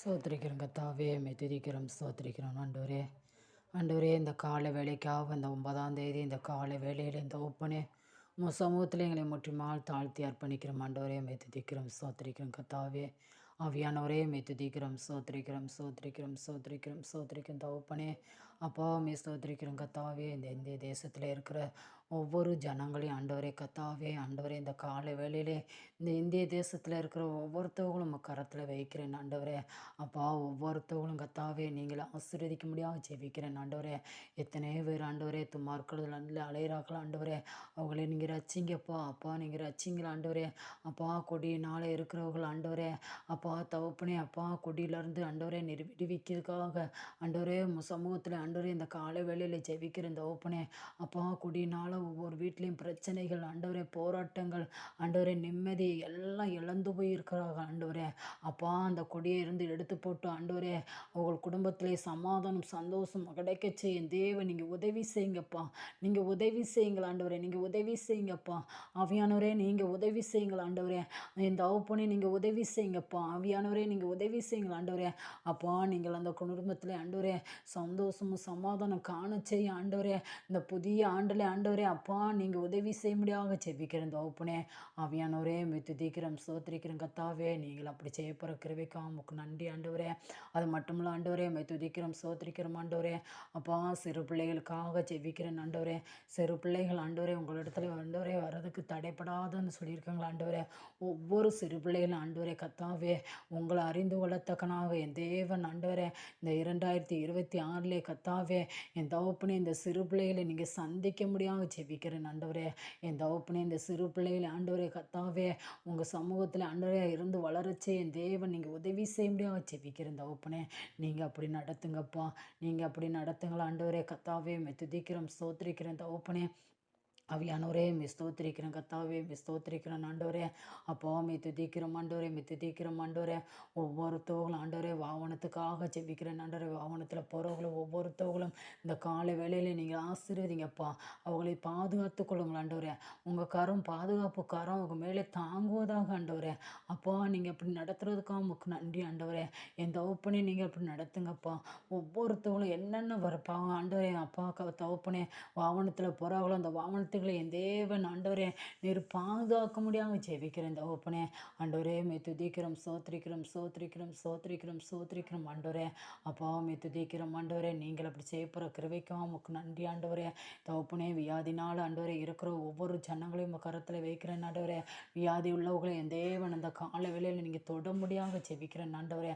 ஸ்தோத்திரிக்கிறோம் கர்த்தாவே, உம்மை துதிக்கிறோம், ஸ்தோத்திரிக்கிறோம் ஆண்டவரே. ஆண்டவரே, இந்த காலை வேளைக்காக இந்த 9ஆம் தேதி இந்த காலை வேளையில இந்த ஒப்பனே உம சமூகத்திலே எங்களை முற்றிலுமாய் தாழ்த்தி அர்ப்பணிக்கிறோம் ஆண்டவரே, உம்மை துதிக்கிறோம், ஸ்தோத்திரிக்கிறோம் கர்த்தாவே. ஆவியானவரே, உம்மை துதிக்கிறோம், ஸ்தோத்திரிக்கிறோம், ஸ்தோத்திரிக்கிறோம், ஸ்தோத்திரிக்கிறோம், ஸ்தோத்திரிக்கிறோம் தகப்பனே. அப்பா, உம்மை ஸ்தோத்திரிக்கிறோம் கர்த்தாவே. இந்த இந்திய தேசத்தில இருக்கிற ஒவ்வொரு ஜனங்களையும் ஆண்டவரே கர்த்தாவே, ஆண்டவரே இந்த காலை வேளையிலே இந்த இந்திய தேசத்தில் இருக்கிற ஒவ்வொருத்தவங்களும் உம கரத்தில் வைக்கிறேன் ஆண்டவரே. அப்பா, ஒவ்வொருத்தவங்களும் கர்த்தாவே நீங்கள ஆசீர்வதிக்க முடியாம ஜெபிக்கிறேன் ஆண்டவரே. எத்தனை பேர் ஆண்டவரே துன்மார்க்கர்கள் நல்ல அலையிறார்கள் ஆண்டவரே. அவங்களை நீங்கள் ரட்சிங்கப்பா. அப்பா, நீங்கள் ரட்சிங்கள் ஆண்டவரே. அப்பா, கொடியினால இருக்கிறவர்கள் ஆண்டவரே. அப்பா தகப்பனே, அப்பா கொடியிலேருந்து ஆண்டவரே நீர் விடுவிக்கிறதுக்காக ஆண்டவரே உம் சமூகத்தில் ஆண்டவரே இந்த காலை வேளையில் ஜெபிக்கிறேன் தகப்பனே. அப்பா, கொடியினால ஒவ்வொரு வீட்லேயும் பிரச்சனைகள் ஆண்டவரே, போராட்டங்கள் ஆண்டவரே, நிம்மதி எல்லாம் இழந்து போயிருக்கிறார்கள் ஆண்டவரே. அப்பா, அந்த கொடியை இருந்து எடுத்து போட்டு ஆண்டவரே உங்கள் குடும்பத்திலே சமாதானம் சந்தோஷம் கிடைக்க செய்யும் தேவன் நீங்கள் உதவி செய்யுங்கப்பா. நீங்கள் உதவி செய்யுங்கள் ஆண்டவரே. நீங்கள் உதவி செய்யுங்கப்பா. ஆவியானவரே, நீங்கள் உதவி செய்யுங்கள் ஆண்டவரே. இந்த தகப்பனே நீங்கள் உதவி செய்யுங்கப்பா. ஆவியானவரே, நீங்கள் உதவி செய்யுங்கள் ஆண்டவரே. அப்பா, நீங்கள் அந்த குடும்பத்தில் ஆண்டவரே சந்தோஷமும் சமாதானம் காண செய்ய ஆண்டவரே. இந்த புதிய ஆண்டில் ஆண்டவரே அப்பா நீங்கள் உதவி செய்ய முடியாத ஜெபிக்கிறேன் தகப்பனே. ஆவியானவரே, உம்மை துதிக்கிறோம், ஸ்தோத்திரிக்கிறோம் கர்த்தாவே. நீங்கள் அப்படி செய்ய போகிற கிருபைக்காக உமக்கு நன்றி ஆண்டவரே. அது மட்டுமில்ல ஆண்டவரே, உம்மை துதிக்கிறோம், ஸ்தோத்திரிக்கிறோம் ஆண்டவரே. அப்பா, சிறு பிள்ளைகளுக்காக ஜெபிக்கிறேன் ஆண்டவரே. சிறு பிள்ளைகள் ஆண்டவரே உங்களிடத்துல ஆண்டவரே வர்றதுக்கு தடைப்படாதுன்னு சொல்லியிருக்காங்களா ஆண்டவரே. ஒவ்வொரு சிறு பிள்ளைகளும் ஆண்டவரே கர்த்தாவே உங்களை அறிந்து கொள்ளத்தக்கனாக என் தேவன் ஆண்டவரே இந்த 2026 கர்த்தாவே என் தகப்பனே இந்த சிறு பிள்ளைகளை நீங்கள் சந்திக்க முடியாமல் ஜெபிக்கிறேன் ஆண்டவரே. என் தகப்பனே இந்த சிறு பிள்ளைகளை ஆண்டவரே கர்த்தாவே உங்கள் சமூகத்தில் ஆண்டவரே இருந்து வளரச்சே என் தேவன் நீங்கள் உதவி செய்ய முடியாமல் ஜெபிக்கிறேன் தகப்பனே. நீங்கள் அப்படி நடத்துங்கப்பா. நீங்கள் அப்படி நடத்துங்களா ஆண்டவரே கர்த்தாவே. உம்மை துதிக்கிறோம், ஸ்தோத்திரிக்கிறேன் தகப்பனே. ஆவியானவரே, உம்மை ஸ்தோத்திரிக்கிறேன் கர்த்தாவே. உம்மை ஸ்தோத்திரிக்கிறேன் ஆண்டவரே. அப்பா, உம்மை துதிக்கிறோம் ஆண்டவரே. உம்மை துதிக்கிறோம் ஆண்டவரே. ஒவ்வொருத்தவங்களும் ஆண்டவரே வாகனத்துக்காக ஜெபிக்கிறேன் ஆண்டவரே. வாகனத்தில் போகிறவங்களும் ஒவ்வொருத்தவங்களும் இந்த காலை வேளையில் நீங்கள் ஆசீர்வதிங்கப்பா. அவங்களை பாதுகாத்து கொள்ளுங்கள் ஆண்டவரே. உங்கள் கரம் பாதுகாப்பு கரம் உங்கள் மேலே தாங்குவதாக ஆண்டவரே. அப்பா, நீங்கள் அப்படி நடத்துறதுக்காக உமக்கு நன்றி ஆண்டவரே. என் தகப்பனே நீங்கள் அப்படி நடத்துங்கப்பா. ஒவ்வொருத்தவங்களும் என்னென்ன வரப்பாங்க ஆண்டவரே. அப்பா தகப்பனே வாகனத்தில் போகிறாங்களோ அந்த வாகனத்துகளை என் தேவன் ஆண்டவரே நீர் பாதுகாக்க முடியாமல் ஜெபிக்கிறேன் தகப்பனே. ஆண்டவரே, உம்மை துதிக்கிறோம், ஸ்தோத்திரிக்கிறோம், ஸ்தோத்திரிக்கிறோம், ஸ்தோத்திரிக்கிறோம், ஸ்தோத்திரிக்கிறோம் ஆண்டவரே. அப்பா, உம்மை துதிக்கிறோம் ஆண்டவரே. நீங்கள் அப்படி செய்ய போகிற கிருபைக்காக உமக்கு நன்றி ஆண்டவரே. தகப்பனே, வியாதினால் ஆண்டவரே இருக்கிற ஒவ்வொரு ஜனங்களையும் உங்கள் கரத்தில் வைக்கிறேன் ஆண்டவரே. வியாதி உள்ளவர்களை என் தேவன் அந்த கால வேளையில் நீங்கள் தொட முடியாமல் ஜெபிக்கிறேன் ஆண்டவரே.